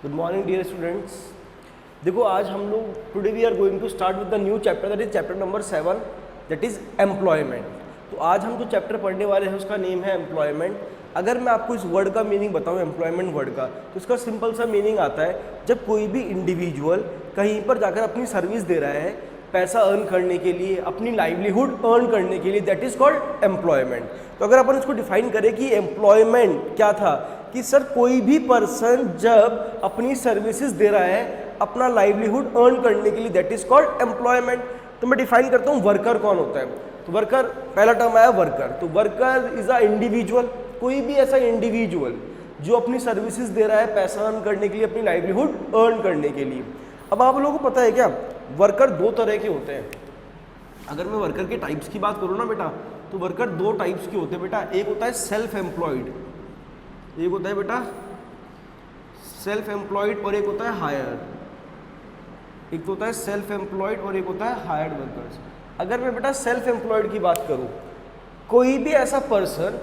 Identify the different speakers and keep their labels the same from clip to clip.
Speaker 1: Good morning dear students. देखो आज हम लोग today we are going to start with the new chapter, that is chapter number 7, that is employment. तो आज हम जो चैप्टर पढ़ने वाले हैं उसका नेम है एम्प्लॉयमेंट। अगर मैं आपको इस वर्ड का मीनिंग बताऊं, एम्प्लॉयमेंट वर्ड का, तो इसका सिंपल सा मीनिंग आता है जब कोई भी इंडिविजुअल कहीं पर जाकर अपनी सर्विस दे रहा है पैसा अर्न करने के लिए, अपनी लाइवलीहुड अर्न करने के लिए, दैट इज कॉल्ड एम्प्लॉयमेंट। तो अगर अपन इसको डिफाइन करें कि एम्प्लॉयमेंट क्या था, कि सर कोई भी पर्सन जब अपनी सर्विसेज दे रहा है अपना लाइवलीहुड अर्न करने के लिए, दैट इज कॉल्ड एम्प्लॉयमेंट। तो मैं डिफाइन करता हूँ वर्कर कौन होता है। तो वर्कर, पहला टर्म आया वर्कर। तो वर्कर इज अ इंडिविजुअल, कोई भी ऐसा इंडिविजुअल जो अपनी सर्विसेज दे रहा है पैसा अर्न करने के लिए, अपनी लाइवलीहुड अर्न करने के लिए। अब आप लोगों को पता है क्या, वर्कर दो तरह के होते हैं। अगर मैं वर्कर के टाइप्स की बात करूँ ना बेटा, तो वर्कर दो टाइप्स के होते हैं बेटा। एक होता है सेल्फ एम्प्लॉयड, एक होता है बेटा सेल्फ एम्प्लॉयड, और एक होता है हायर। एक तो होता है सेल्फ एम्प्लॉयड और एक होता है हायर्ड वर्कर्स। अगर मैं बेटा सेल्फ एम्प्लॉयड की बात करूं, कोई भी ऐसा पर्सन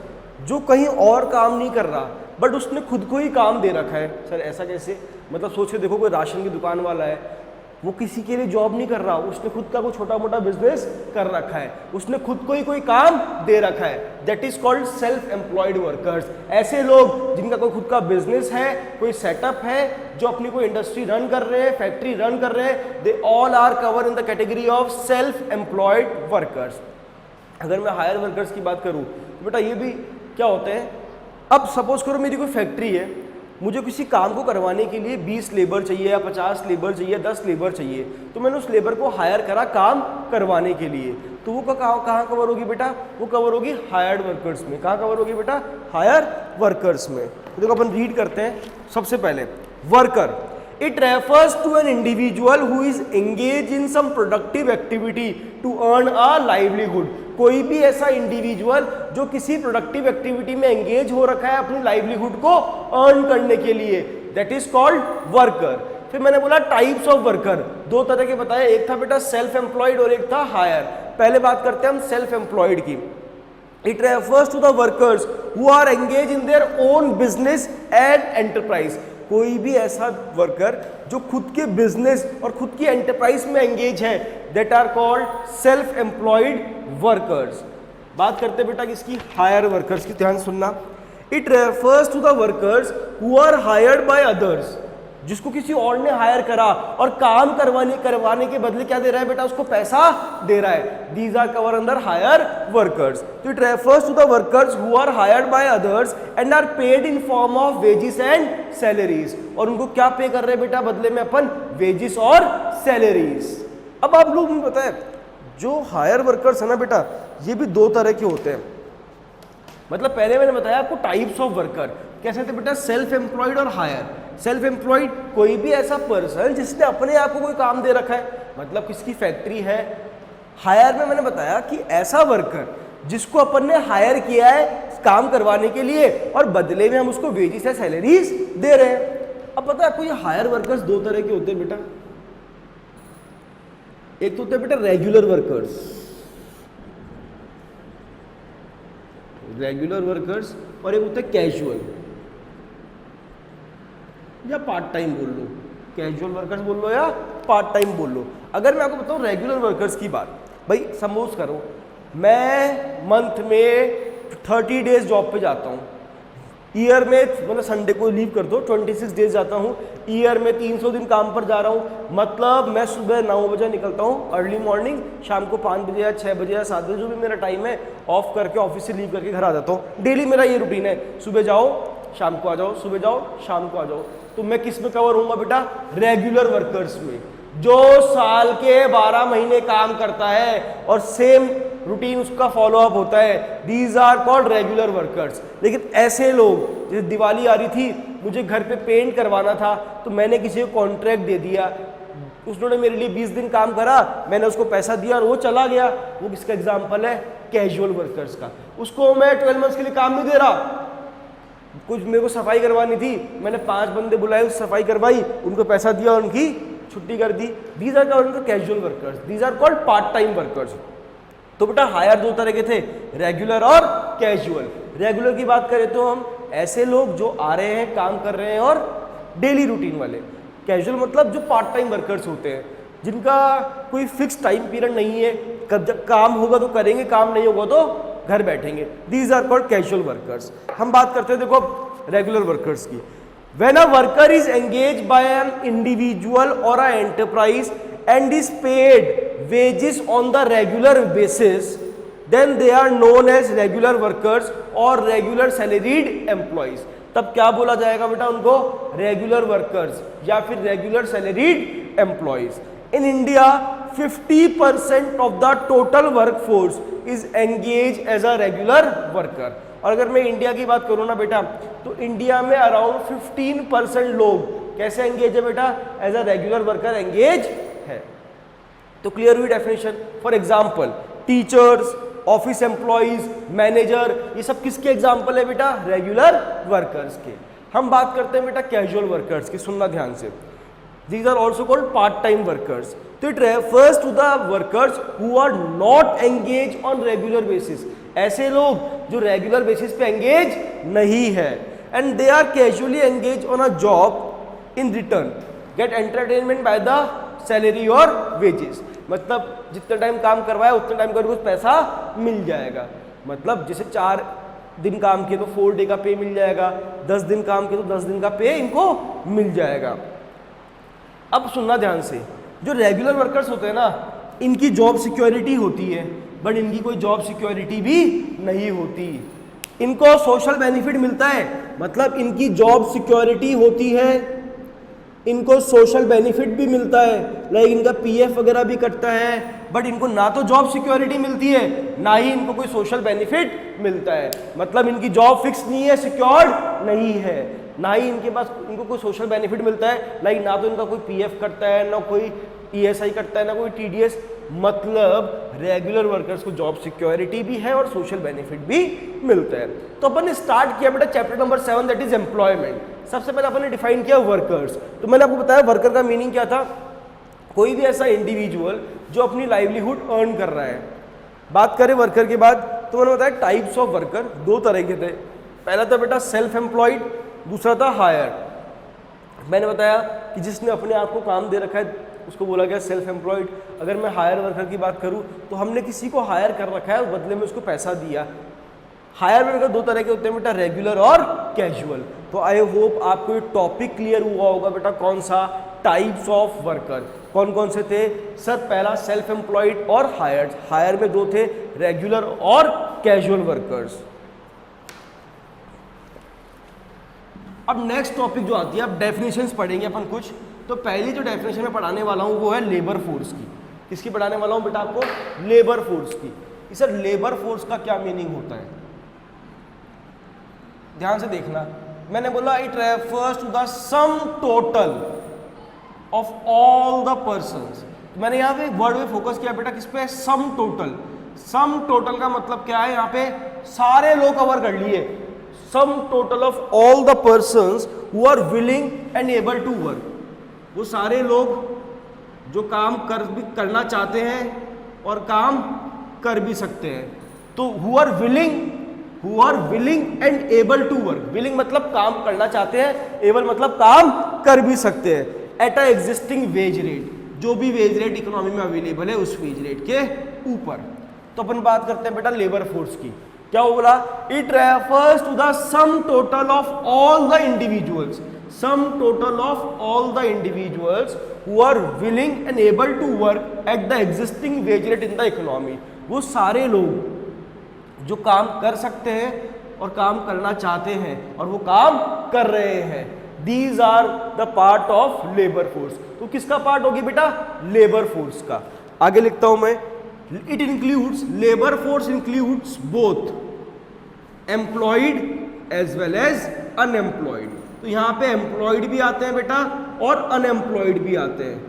Speaker 1: जो कहीं और काम नहीं कर रहा बट उसने खुद को ही काम दे रखा है। सर ऐसा कैसे? मतलब सोच के देखो, कोई राशन की दुकान वाला है, वो किसी के लिए जॉब नहीं कर रहा, उसने खुद का कोई छोटा मोटा बिजनेस कर रखा है, उसने खुद को ही कोई काम दे रखा है, that is called self employed workers. ऐसे लोग जिनका कोई खुद का बिजनेस है, कोई सेटअप है, जो अपनी कोई इंडस्ट्री रन कर रहे हैं, फैक्ट्री रन कर रहे हैं, they all are cover in the category of self employed workers. अगर मैं हायर वर्कर्स की बात करूं तो बेटा ये भी क्या होते हैं, अब सपोज करो मेरी कोई फैक्ट्री है, मुझे किसी काम को करवाने के लिए 20 लेबर चाहिए या 50 लेबर चाहिए, 10 लेबर चाहिए, तो मैंने उस लेबर को हायर करा काम करवाने के लिए। तो वो कहाँ कवर होगी बेटा? वो कवर होगी हायर्ड वर्कर्स में। कहाँ कवर होगी बेटा? हायर वर्कर्स में। तो देखो अपन रीड करते हैं। सबसे पहले worker, it refers to an individual who is engage in some productive activity to earn a livelihood. कोई भी ऐसा इंडिविजुअल जो किसी प्रोडक्टिव एक्टिविटी में एंगेज हो रखा है अपनी लाइवलीहुड को अर्न करने के लिए, दैट इज कॉल्ड वर्कर। फिर मैंने बोला टाइप्स ऑफ वर्कर, दो तरह के बताए, एक था बेटा सेल्फ एम्प्लॉयड और एक था हायर। पहले बात करते हैं हम सेल्फ एम्प्लॉयड की। It refers to the workers who are engage in their own business and enterprise. कोई भी ऐसा वर्कर जो खुद के बिजनेस और खुद की एंटरप्राइज में एंगेज है, that are called self employed workers. बात करते हैं बेटा किसकी? हायर वर्कर्स की। ध्यान सुनना। It refers to the workers who are hired by others, जिसको किसी और ने हायर करा और काम करवाने के बदले क्या दे रहा है बेटा? उसको पैसा दे रहा है। These are cover under hire workers. तो it refers to the workers who are hired by others and are paid in form of wages and salaries. और उनको क्या पे कर रहे हैं बेटा बदले में? अपन वेजेस और सैलरीज। अब आप लोगों को पता है जो हायर वर्कर्स है ना बेटा, ये भी दो तरह के होते हैं। मतलब पहले मैंने बताया आपको टाइप्स ऑफ वर्कर कैसे थे बेटा, सेल्फ एम्प्लॉयड और हायर। सेल्फ एम्प्लॉयड कोई भी ऐसा पर्सन जिसने अपने आप को कोई काम दे रखा है, मतलब किसकी फैक्ट्री है। हायर में मैंने बताया कि ऐसा वर्कर जिसको अपन ने हायर किया है काम करवाने के लिए और बदले में हम उसको वेजेस या सैलरीज दे रहे हैं। अब पता है आपको ये हायर वर्कर्स दो तरह के होते हैं बेटा। एक तो होते हैं बेटा रेगुलर वर्कर्स, रेगुलर वर्कर्स, और एक होता है कैजुअल या पार्ट टाइम बोल लो, कैजुअल वर्कर्स बोल लो या पार्ट टाइम बोल लो। अगर मैं आपको बताऊं रेगुलर वर्कर्स की बात, भाई सपोज करो मैं मंथ में 30 डेज जॉब पे जाता हूँ, ईयर में मतलब संडे को लीव कर दो 26 डेज जाता हूँ, ईयर में 300 दिन काम पर जा रहा हूँ। मतलब मैं सुबह 9 बजे निकलता हूँ अर्ली मॉर्निंग, शाम को 5 बजे या 6 बजे या 7 बजे जो भी मेरा टाइम है ऑफ करके ऑफिस से लीव करके घर आ जाता हूँ। डेली मेरा ये रूटीन है, सुबह जाओ शाम को आ जाओ, सुबह जाओ शाम को आ जाओ। तो मैं किस में कवर होऊंगा बेटा? रेगुलर वर्कर्स में, जो साल के 12 महीने काम करता है और सेम रूटीन उसका फॉलो अप होता है। These are called regular workers. लेकिन ऐसे लोग, जैसे दिवाली आ रही थी, मुझे घर पे पेंट करवाना था, तो मैंने किसी को कॉन्ट्रैक्ट दे दिया, उसने मेरे लिए 20 दिन काम करा, मैंने उसको पैसा दिया और वो चला गया। वो किसका एग्जाम्पल है? कैजुअल वर्कर्स का। उसको मैं 12 मंथ्स के लिए काम नहीं दे रहा, कुछ मेरे को सफाई करवानी थी, मैंने 5 बंदे बुलाए, सफाई करवाई, उनको पैसा दिया, उनकी छुट्टी कर दी। These are called casual workers, these are called part time workers. तो बेटा हायर दो तरह के थे, रेगुलर और कैजुअल। रेगुलर की बात करें तो हम ऐसे लोग जो आ रहे हैं, काम कर रहे हैं और डेली रूटीन वाले। कैजुअल मतलब जो पार्ट टाइम वर्कर्स होते हैं, जिनका कोई फिक्स टाइम पीरियड नहीं है, कब जब काम होगा तो करेंगे, काम नहीं होगा तो घर बैठेंगे। These are called casual workers. हम बात करते हैं देखो रेगुलर वर्कर्स की। When a worker is engage by an individual और a enterprise and is paid wages on the regular basis, then they are known as regular workers और regular salaried employees. तब क्या बोला जाएगा बेटा उनको? रेगुलर वर्कर्स या फिर regular salaried employees. In India 50% of the total workforce is engage as a regular worker. और अगर मैं इंडिया की बात करूँ ना बेटा, तो इंडिया में अराउंड 15% लोग कैसे एंगेज है बेटा? As a regular worker engage है। तो क्लियर हुई definition. For example teachers, office employees, manager, ये सब किसके एग्जाम्पल है बेटा? रेगुलर वर्कर्स के। हम बात करते हैं बेटा कैजुअल वर्कर्स की, सुनना ध्यान से। These are also called part-time workers. तो it refers to the workers who are not engaged on regular basis. ऐसे लोग जो रेगुलर बेसिस पे एंगेज नहीं है, and they are casually engaged on a job in return get entertainment by the salary or wages. मतलब जितना time काम करवाया उतना टाइम का कुछ पैसा मिल जाएगा। मतलब जैसे 4 दिन काम किए तो 4 डे का पे मिल जाएगा, 10 दिन काम किए तो 10 दिन का पे इनको मिल जाएगा। अब सुनना ध्यान से, जो रेगुलर वर्कर्स होते हैं ना, इनकी जॉब सिक्योरिटी होती है, बट इनकी कोई जॉब सिक्योरिटी भी नहीं होती। इनको सोशल बेनिफिट मिलता है, मतलब इनकी जॉब सिक्योरिटी होती है, इनको सोशल बेनिफिट भी मिलता है, लाइक इनका पीएफ वगैरह भी कटता है, बट इनको ना तो जॉब सिक्योरिटी मिलती है, ना ही इनको कोई सोशल बेनिफिट मिलता है। मतलब इनकी जॉब फिक्स नहीं है, सिक्योर्ड नहीं है, ना ही इनके पास इनको कोई सोशल बेनिफिट मिलता है, लाइक ना तो इनका कोई पीएफ कटता है, ना कोई ईएसआई कटता है, ना कोई टीडीएस। मतलब रेगुलर वर्कर्स को जॉब सिक्योरिटी भी है और सोशल बेनिफिट भी मिलता है। तो अपन ने स्टार्ट किया बेटा chapter number 7, that is employment. सबसे पहले अपन ने डिफाइन किया वर्कर्स। तो मैंने आपको बताया वर्कर का मीनिंग क्या था? कोई भी ऐसा इंडिविजुअल जो अपनी लाइवलीहुड अर्न कर रहा है। बात करें वर्कर के बाद, तो मैंने बताया टाइप्स ऑफ वर्कर 2 तरह के थे। पहला था बेटा सेल्फ एम्प्लॉयड, दूसरा था हायर। मैंने बताया कि जिसने अपने आप को काम दे रखा है उसको बोला गया सेल्फ एम्प्लॉयड। अगर मैं हायर वर्कर की बात करूं तो हमने किसी को हायर कर रखा है, बदले में उसको पैसा दिया। हायर वर्कर 2 तरह के होते हैं बेटा, रेगुलर और कैजुअल। तो आई होप आपको ये टॉपिक क्लियर हुआ होगा बेटा। कौन सा? टाइप्स ऑफ वर्कर कौन कौन से थे सर? पहला सेल्फ एम्प्लॉयड और हायर। हायर में 2 थे, रेगुलर और कैजुअल वर्कर्स। अब नेक्स्ट टॉपिक जो आती है, अब डेफिनेशंस पढ़ेंगे अपन कुछ। तो पहली जो डेफिनेशन मैं पढ़ाने वाला हूँ वो है लेबर फोर्स की। किसकी पढ़ाने वाला हूँ बेटा आपको? लेबर फोर्स की। सर लेबर फोर्स का क्या मीनिंग होता है? ध्यान से देखना, मैंने बोला it refers to the sum total of all the persons. मैंने यहाँ पे वर्ड में फोकस किया बेटा, किस पे? Sum total. सम टोटल का मतलब क्या है? यहाँ पे सारे लोग कवर कर लिए। Sum total of all the persons who are willing and able to work. वो सारे लोग जो काम करना चाहते हैं और काम कर भी सकते हैं। तो who are willing and able to work. Willing मतलब काम करना चाहते हैं, एबल मतलब काम कर भी सकते हैं। At a existing wage rate, जो भी वेज रेट इकोनॉमी में अवेलेबल है उस वेज रेट के ऊपर। तो अपन बात करते हैं बेटा लेबर फोर्स की। क्या बोला? It refers to the sum total of all the individuals. Sum total of all the individuals who are willing and able to work at the existing wage rate in the economy. वो सारे लोग जो काम कर सकते हैं और काम करना चाहते हैं और वो काम कर रहे हैं। These are the part of labour force. तो किसका पार्ट होगी बेटा? लेबर फोर्स का। आगे लिखता हूं मैं, it includes, labour force includes both employed as well as unemployed. तो यहाँ पे एम्प्लॉयड भी आते हैं बेटा और अनएम्प्लॉयड भी आते हैं।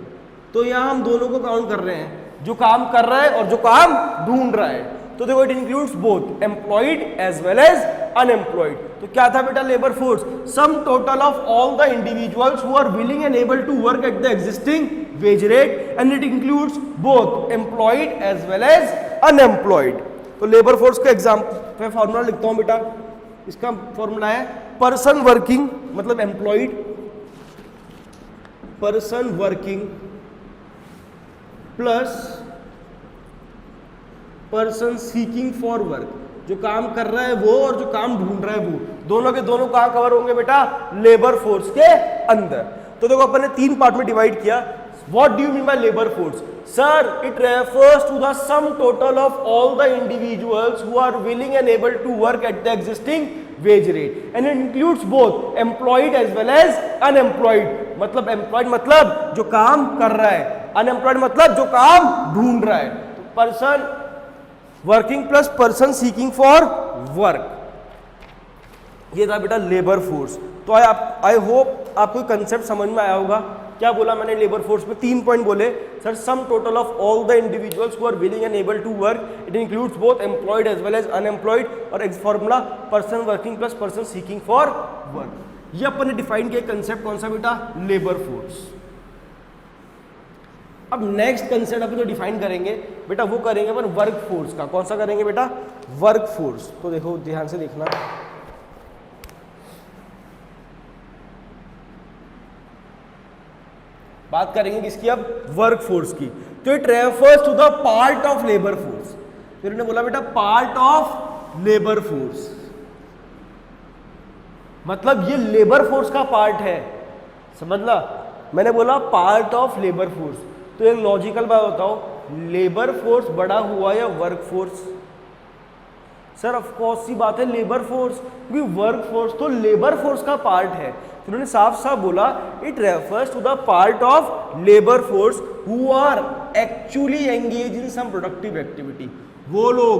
Speaker 1: तो यहाँ हम दोनों को काउंट कर रहे हैं, जो काम कर रहा है और जो काम ढूंढ रहा है। तो देखो it includes both employed as well as unemployed. तो क्या था बेटा labour force? Sum total of all the individuals who are willing and able to work at the existing wage rate and it includes both employed as well as unemployed. तो labour force का example formula लिखता हूं बेटा। इसका formula है person working, मतलब employed, person working plus person seeking for work, जो काम कर रहा है वो और जो काम ढूंढ रहा है वो, दोनों के दोनों कहां कवर होंगे बेटा? लेबर फोर्स के अंदर। तो देखो अपन ने 3 पार्ट में डिवाइड किया। What do you mean by labour force? Sir, it refers to the sum total of all the individuals who are willing and able to work at the existing wage rate and it includes both employed as well as unemployed. मतलब employed मतलब जो काम कर रहा है, unemployed मतलब जो काम ढूंढ रहा है। तो person working plus person seeking for work, ये था बेटा लेबर फोर्स। तो आई होप आपको कंसेप्ट समझ में आया होगा। क्या बोला मैंने लेबर फोर्स में? 3 पॉइंट बोले sir. Sum total of all the individuals who are willing and able to work, it includes both employed as well as unemployed, और एक formula person working plus person seeking for work. ये अपन ने define किया concept, कौन सा बेटा? Labour force. अब नेक्स्ट कंसेप्ट अपन जो डिफाइन करेंगे बेटा वो करेंगे अपन वर्क फोर्स का। कौन सा करेंगे बेटा? Work force. तो देखो ध्यान से देखना, बात करेंगे किसकी? अब वर्क फोर्स की। तो it refers to the part of labour force. फिर उन्होंने बोला बेटा पार्ट ऑफ लेबर फोर्स, मतलब ये लेबर फोर्स का पार्ट है, समझला? मैंने बोला पार्ट ऑफ लेबर फोर्स। तो एक लॉजिकल बात बताओ, लेबर फोर्स बड़ा हुआ या work force? Sir of course सी बात है लेबर फोर्स, क्योंकि वर्क फोर्स तो लेबर फोर्स का पार्ट है। तो उन्होंने साफ साफ बोला it refers to the part of labour force who are actually engage in some productive activity. वो लोग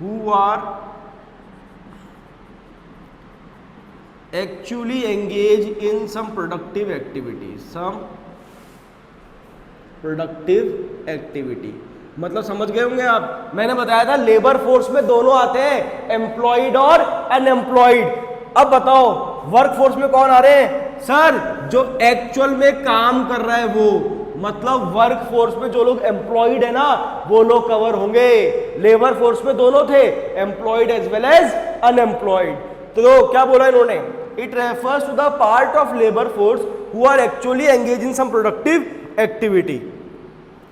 Speaker 1: who are actually engage in some productive activity, some productive activity. मतलब समझ गए होंगे आप, मैंने बताया था लेबर फोर्स में दोनों आते हैं, एम्प्लॉयड और अनएम्प्लॉयड। अब बताओ वर्क फोर्स में कौन आ रहे हैं? सर जो एक्चुअल में काम कर रहा है वो, मतलब वर्क फोर्स में जो लोग एम्प्लॉयड है ना वो लोग कवर होंगे। लेबर फोर्स में दोनों थे, employed as well as unemployed. तो क्या बोला इन्होंने? It refers to the part of labour force who are actually engage in some productive activity,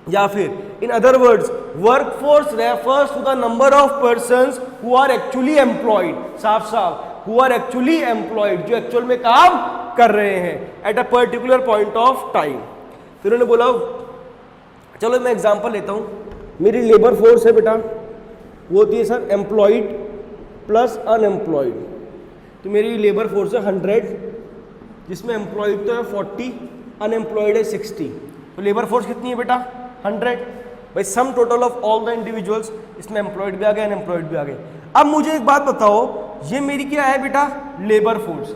Speaker 1: या फिर in other words work force refers to the number of persons who are actually employed. साफ साफ who are actually employed, जो actual में काम कर रहे हैं at a particular point of time. फिर उन्होंने बोला चलो मैं एग्जांपल लेता हूं, मेरी लेबर फोर्स है बेटा, वो होती है सर एम्प्लॉयड प्लस अनएम्प्लॉयड। तो मेरी लेबर फोर्स है 100, जिसमें एम्प्लॉयड तो है 40, अनएम्प्लॉयड है 60। तो लेबर फोर्स कितनी है बेटा? 100 भाई, सम total of all the individuals. इसमें एम्प्लॉयड भी आ गए, अनएम्प्लॉयड भी आ गए। अब मुझे एक बात बताओ, ये मेरी क्या है बेटा? Labour force.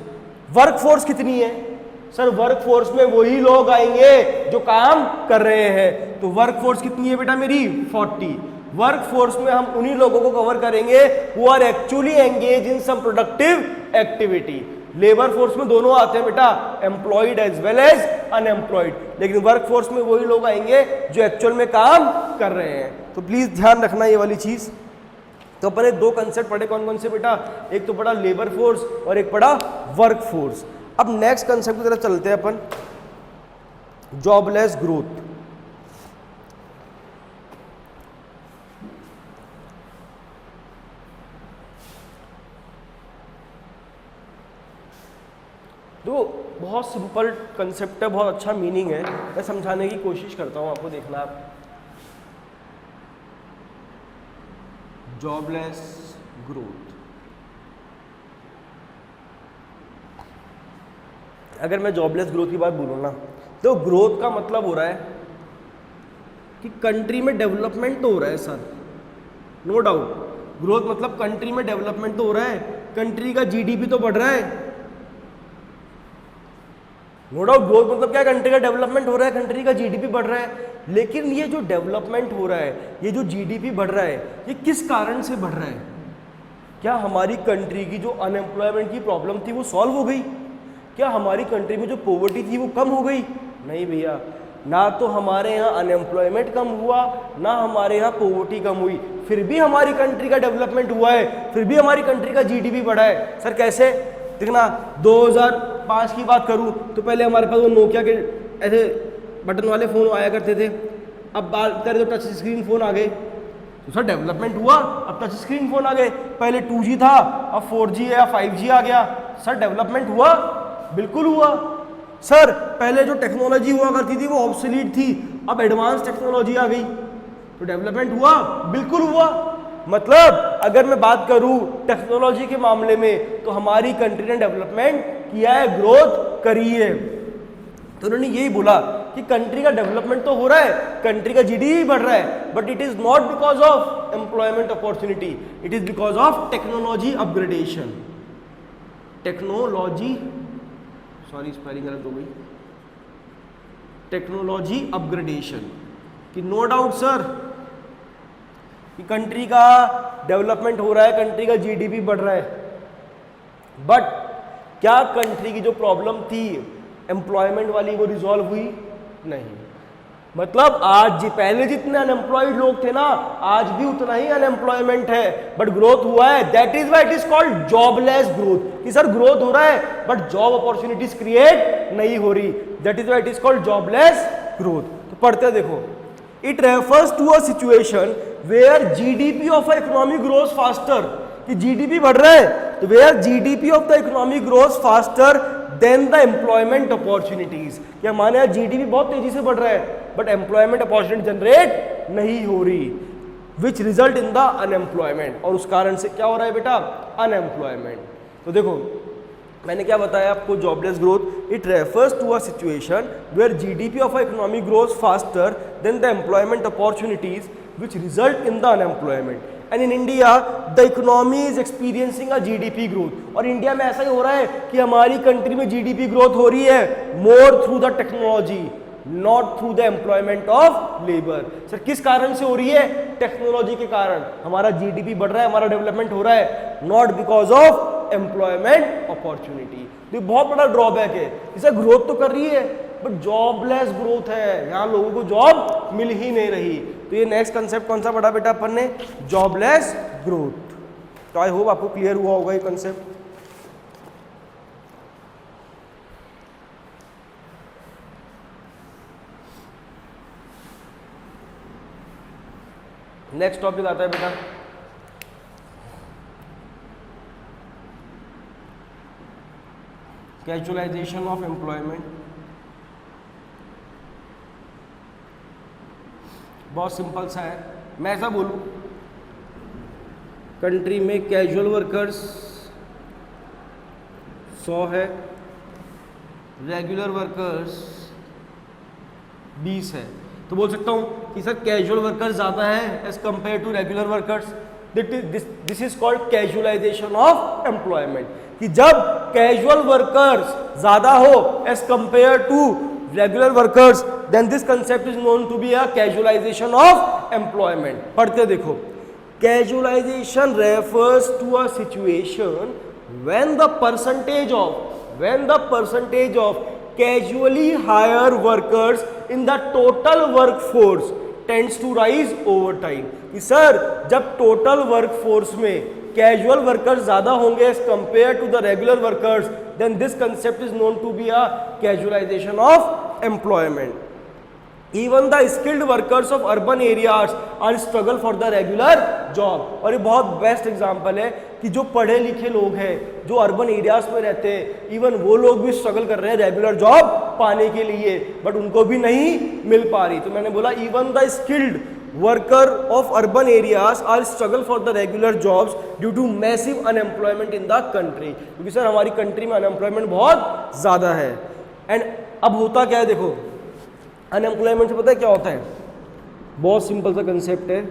Speaker 1: वर्क फोर्स कितनी है? सर वर्क फोर्स में वही लोग आएंगे जो काम कर रहे हैं। तो वर्क फोर्स कितनी है बेटा मेरी? 40। वर्क फोर्स में हम उन्हीं लोगों को कवर करेंगे who are actually engage in some productive activity. Labour force में दोनों आते हैं बेटा, employed as well as unemployed, लेकिन वर्क फोर्स में वही लोग आएंगे जो एक्चुअल में काम कर रहे हैं। तो प्लीज ध्यान रखना ये वाली चीज। तो अपने 2 कंसेप्ट पढ़े, कौन कौन से बेटा? एक तो पढ़ा लेबर फोर्स और एक पढ़ा वर्क फोर्स। अब नेक्स्ट कंसेप्ट की तरफ चलते हैं अपन, जॉबलेस ग्रोथ। तो बहुत सिंपल कंसेप्ट है, बहुत अच्छा मीनिंग है, मैं समझाने की कोशिश करता हूं आपको, देखना आप। जॉबलेस ग्रोथ, अगर मैं जॉबलेस ग्रोथ की बात बोलूँ ना, तो ग्रोथ का मतलब हो रहा है कि कंट्री में डेवलपमेंट तो हो रहा है सर, नो डाउट। ग्रोथ मतलब कंट्री में डेवलपमेंट तो हो रहा है, कंट्री का जीडीपी तो बढ़ रहा है, नो डाउट। ग्रोथ मतलब क्या? कंट्री का डेवलपमेंट हो रहा है, कंट्री का जीडीपी बढ़ रहा है। लेकिन ये जो डेवलपमेंट हो रहा है, ये जो जीडीपी बढ़ रहा है, ये किस कारण से बढ़ रहा है? क्या हमारी कंट्री की जो अनएम्प्लॉयमेंट की प्रॉब्लम थी वो सॉल्व हो गई? क्या हमारी कंट्री में जो पॉवर्टी थी वो कम हो गई? नहीं भैया, ना तो हमारे यहाँ अनएम्प्लॉयमेंट कम हुआ, ना हमारे यहाँ पॉवर्टी कम हुई, फिर भी हमारी कंट्री का डेवलपमेंट हुआ है, फिर भी हमारी कंट्री का जीडीपी बढ़ा है। सर कैसे? देखना 2005 की बात करूं तो पहले हमारे पास वो नोकिया के ऐसे बटन वाले फ़ोन आया करते थे, अब बात करें तो टच स्क्रीन फ़ोन आ गए। तो सर डेवलपमेंट हुआ, अब टच स्क्रीन फ़ोन आ गए। पहले 2G था, अब 4G या 5G आ गया। सर डेवलपमेंट हुआ? बिल्कुल हुआ। सर पहले जो टेक्नोलॉजी हुआ करती थी वो ऑब्सोलीट थी, अब एडवांस टेक्नोलॉजी आ गई, तो डेवलपमेंट हुआ? बिल्कुल हुआ। मतलब अगर मैं बात करूं टेक्नोलॉजी के मामले में तो हमारी कंट्री ने डेवलपमेंट किया है, ग्रोथ करी है। तो उन्होंने यही बोला कि कंट्री का डेवलपमेंट तो हो रहा है, कंट्री का जीडीपी बढ़ रहा है, but it is not because of employment opportunity, it is because of technology upgradation. Technology, sorry spelling गलत हो गई, टेक्नोलॉजी अपग्रेडेशन। कि नो डाउट सर कि कंट्री का डेवलपमेंट हो रहा है, कंट्री का जीडीपी बढ़ रहा है, बट क्या कंट्री की जो प्रॉब्लम थी एम्प्लॉयमेंट वाली वो रिजॉल्व हुई? नहीं। मतलब आज पहले जितने अनएम्प्लॉयड लोग थे ना, आज भी उतना ही अनएम्प्लॉयमेंट है, बट ग्रोथ हुआ है। That is why it is called jobless growth. कि सर ग्रोथ हो रहा है बट जॉब अपॉर्चुनिटीज क्रिएट नहीं हो रही, that is why it is called jobless growth. तो पढ़ते देखो, it refers to a situation where GDP of a economy grows faster. कि जीडीपी बढ़ रहा है तो where GDP of the economy grows faster than the employment opportunities. कि हमारे यहाँ जीडीपी बहुत तेजी से बढ़ रहा है बट एम्प्लॉयमेंट अपॉर्चुनिटी जनरेट नहीं हो रही, विच रिजल्ट इन द अनएम्प्लॉयमेंट। और उस कारण से क्या हो रहा है बेटा? अनएम्प्लॉयमेंट। तो देखो मैंने क्या बताया आपको, jobless growth, it refers to a situation where GDP of a economy grows faster than the employment opportunities which result in the unemployment. And in India the economy is experiencing a GDP growth. और India में ऐसा ही हो रहा है कि हमारी country में GDP growth हो रही है more through the technology, not through the employment of labour. Sir किस कारण से हो रही है? टेक्नोलॉजी के कारण हमारा जीडीपी बढ़ रहा है, हमारा डेवलपमेंट हो रहा है, not because of employment opportunity. तो बहुत बड़ा ड्रॉबैक है, इसे ग्रोथ तो कर रही है बट जॉबलेस ग्रोथ है, यहाँ लोगों को जॉब मिल ही नहीं रही। तो ये नेक्स्ट कंसेप्ट कौन सा पढ़ा बेटा अपन ने? Jobless growth. तो आई होप आपको क्लियर हुआ होगा ये कंसेप्ट। नेक्स्ट टॉपिक आता है बेटा कैजुअलाइजेशन ऑफ एम्प्लॉयमेंट। बहुत सिंपल सा है, मैं ऐसा बोलूं कंट्री में कैजुअल वर्कर्स 100 है, रेगुलर वर्कर्स 20 है, तो बोल सकता हूं कि सर कैजुअल वर्कर्स ज़्यादा है as compare to regular workers. This is called casualization of employment. कि जब कैजुअल वर्कर्स ज़्यादा हो as compare to regular workers, then this concept is known to be a casualization of employment. पढ़ते देखो, casualization refers to a situation when the percentage of casually hire workers in the total workforce tends to rise over time. कि sir जब total workforce में casual workers ज़्यादा होंगे as compared to the regular workers, then this concept is known to be a casualization of employment. Even the skilled workers of urban areas are struggle for the regular job. और ये बहुत best example है कि जो पढ़े लिखे लोग हैं जो अर्बन एरियाज में रहते हैं, इवन वो लोग भी स्ट्रगल कर रहे हैं रेगुलर जॉब पाने के लिए, बट उनको भी नहीं मिल पा रही। तो मैंने बोला even the skilled worker of urban areas are struggle for the regular jobs due to massive unemployment in the country. क्योंकि सर हमारी कंट्री में अनएम्प्लॉयमेंट बहुत ज़्यादा है। एंड अब होता क्या है, देखो अनएम्प्लॉयमेंट से पता है क्या होता है? बहुत सिंपल सा कंसेप्ट है।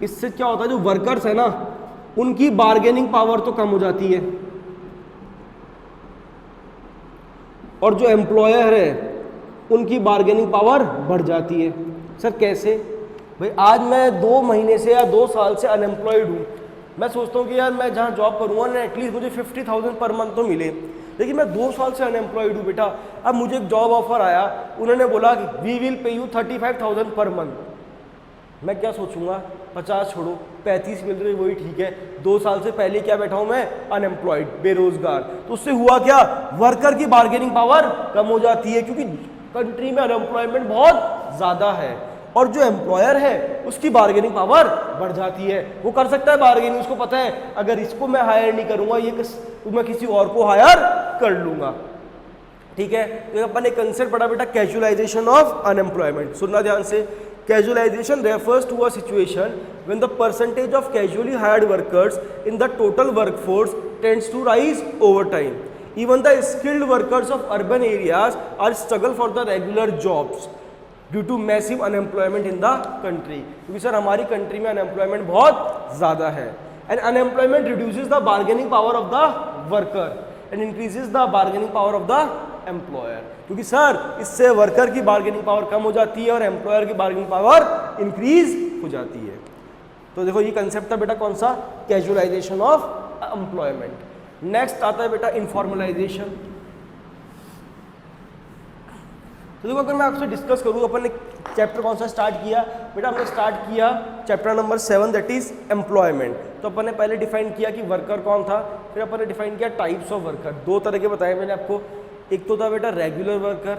Speaker 1: इससे क्या होता है, जो वर्कर्स है ना उनकी बार्गेनिंग पावर तो कम हो जाती है और जो एम्प्लॉयर है उनकी बार्गेनिंग पावर बढ़ जाती है। सर कैसे? भाई आज मैं 2 महीने से या 2 साल से अनएम्प्लॉयड हूँ, मैं सोचता हूँ कि यार मैं जहाँ जॉब करूँगा ना एटलीस्ट मुझे 50,000 पर मंथ तो मिले, लेकिन मैं 2 साल से अनएम्प्लॉयड हूँ बेटा। अब मुझे एक जॉब ऑफर आया, उन्होंने बोला कि we will pay you 35,000 per month. मैं क्या सोचूंगा 50 छोड़ो 35 मिल रही, वही ठीक है। 2 साल से पहले क्या बैठा हूं मैं, अनएम्प्लॉयड, बेरोजगार। तो उससे हुआ क्या, वर्कर की बार्गेनिंग पावर कम हो जाती है, क्योंकि कंट्री में अनएम्प्लॉयमेंट बहुत ज्यादा है, और जो एम्प्लॉयर है उसकी बार्गेनिंग पावर बढ़ जाती है। वो कर सकता है बार्गेनिंग, उसको पता है अगर इसको मैं हायर नहीं करूंगा तो मैं किसी और को हायर कर लूंगा। ठीक है, तो अपन एक कंसेप्ट पढ़ा बेटा, कैजुअलाइजेशन ऑफ अनएम्प्लॉयमेंट। सुनना ध्यान से, casualization refers to a situation when the percentage of casually hired workers in the total workforce tends to rise over time. Even the skilled workers of urban areas are struggle for the regular jobs due to massive unemployment in the country. क्योंकि sir हमारी country में unemployment बहुत ज़्यादा है, and unemployment reduces the bargaining power of the worker and increases the bargaining power of the employer. क्योंकि sir इससे worker की bargaining power कम हो जाती है और एम्प्लॉयर की बार्गेनिंग पावर इंक्रीज हो जाती है। तो देखो ये कंसेप्ट था बेटा कौन सा, कैजुअलाइजेशन ऑफ एम्प्लॉयमेंट। नेक्स्ट आता है बेटा इनफॉर्मलाइजेशन। तो देखो अगर मैं आपसे डिस्कस करूँ, अपन ने चैप्टर कौन सा स्टार्ट किया बेटा, हमने स्टार्ट किया chapter number 7 that is employment. तो अपन ने पहले डिफाइन किया कि वर्कर कौन था, फिर अपन ने डिफाइन किया टाइप्स ऑफ वर्कर। 2 तरह के बताए मैंने आपको, एक तो था बेटा रेगुलर वर्कर,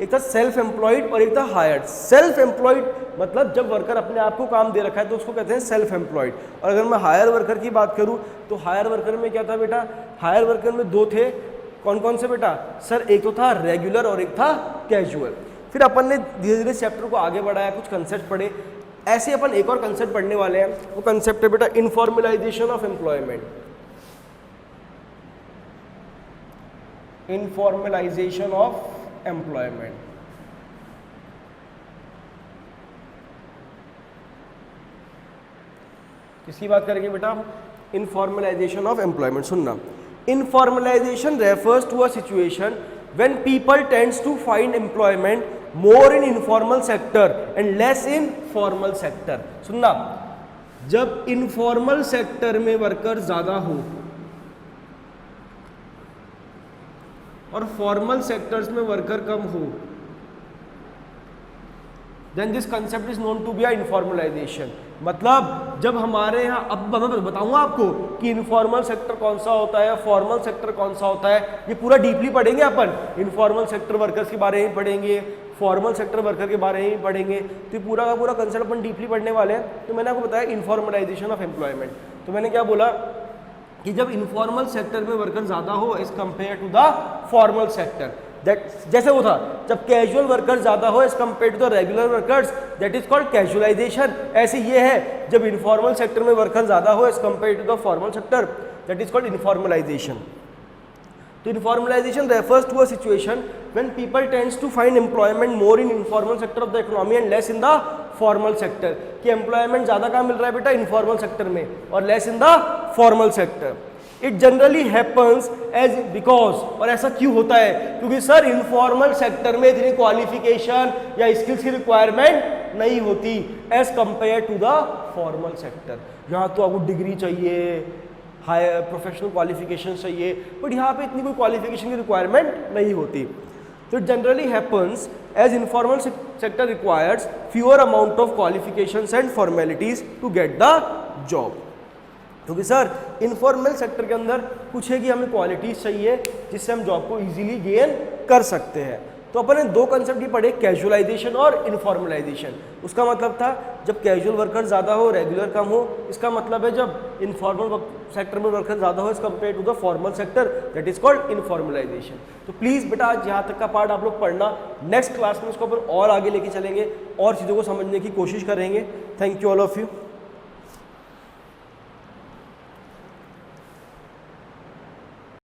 Speaker 1: एक था सेल्फ एम्प्लॉयड और एक था हायर्ड। सेल्फ एम्प्लॉयड मतलब जब वर्कर अपने आप को काम दे रखा है तो उसको कहते हैं सेल्फ एम्प्लॉयड। और अगर मैं हायर वर्कर की बात करूँ तो हायर वर्कर में क्या था बेटा, हायर वर्कर में 2 थे, कौन कौन से बेटा सर, एक तो था रेगुलर और एक था कैजुअल। फिर अपन ने धीरे धीरे चैप्टर को आगे बढ़ाया, कुछ कंसेप्ट पढ़े। ऐसे अपन एक और कंसेप्ट पढ़ने वाले हैं, वो कंसेप्ट है बेटा informalization of employment. Informalization of employment, किसकी बात करेंगे बेटा, इनफॉर्मलाइजेशन ऑफ एम्प्लॉयमेंट। सुनना, informalization refers to a situation when people tends to find employment more in informal sector and less in formal sector। सुनना, जब इनफॉर्मल सेक्टर में worker ज्यादा हो और फॉर्मल सेक्टर्स में वर्कर कम हो, then this concept is known to be informalization. मतलब जब हमारे यहाँ, अब मैं बताऊंगा आपको कि इनफॉर्मल सेक्टर कौन सा होता है, फॉर्मल सेक्टर कौन सा होता है, ये पूरा डीपली पढ़ेंगे अपन। इनफॉर्मल सेक्टर वर्कर्स के बारे में पढ़ेंगे, फॉर्मल सेक्टर वर्कर के बारे में पढ़ेंगे, तो पूरा का पूरा कंसेप्ट अपन डीपली पढ़ने वाले हैं। तो मैंने आपको बताया इनफॉर्मलाइजेशन ऑफ एम्प्लॉयमेंट। तो मैंने क्या बोला कि जब इनफॉर्मल सेक्टर में वर्कर ज्यादा हो as compare to the formal sector, that जैसे वो था जब कैजुअल वर्कर ज्यादा हो as compare to the regular workers, that is called casualization. ऐसे ये है जब इनफॉर्मल सेक्टर में वर्कर ज्यादा हो as compare to the formal sector, that is called informalization. तो informalization refers to a situation when people tends to find employment more in informal sector of the economy and less in the formal sector. कि employment ज्यादा कहाँ मिल रहा है बेटा, informal sector में, और less in the formal sector. It generally happens as because, और ऐसा क्यों होता है, क्योंकि सर इनफॉर्मल सेक्टर में इतनी क्वालिफिकेशन या स्किल्स की रिक्वायरमेंट नहीं होती as compare to the formal sector. यहाँ तो आपको डिग्री चाहिए, हायर प्रोफेशनल क्वालिफिकेशन चाहिए, बट यहाँ पे इतनी कोई क्वालिफिकेशन की रिक्वायरमेंट नहीं होती। तो it generally happens as informal sector requires fewer amount of qualifications and formalities to get the job. क्योंकि सर इनफॉर्मल सेक्टर के अंदर कुछ है कि हमें क्वालिटीज चाहिए जिससे हम जॉब को इजीली गेन कर सकते हैं। तो अपन ने 2 कंसेप्ट ही पढ़े, कैजुअलाइजेशन और इनफॉर्मलाइजेशन। उसका मतलब था जब कैजुअल वर्कर ज़्यादा हो, रेगुलर कम हो। इसका मतलब है जब इनफॉर्मल सेक्टर में वर्कर ज़्यादा हो as compare to the formal sector, that is called informalization. तो प्लीज़ बेटा आज यहाँ तक का पार्ट आप लोग पढ़ना, नेक्स्ट क्लास में इसको अपन और आगे लेके चलेंगे और चीज़ों को समझने की कोशिश करेंगे। Thank you all of you.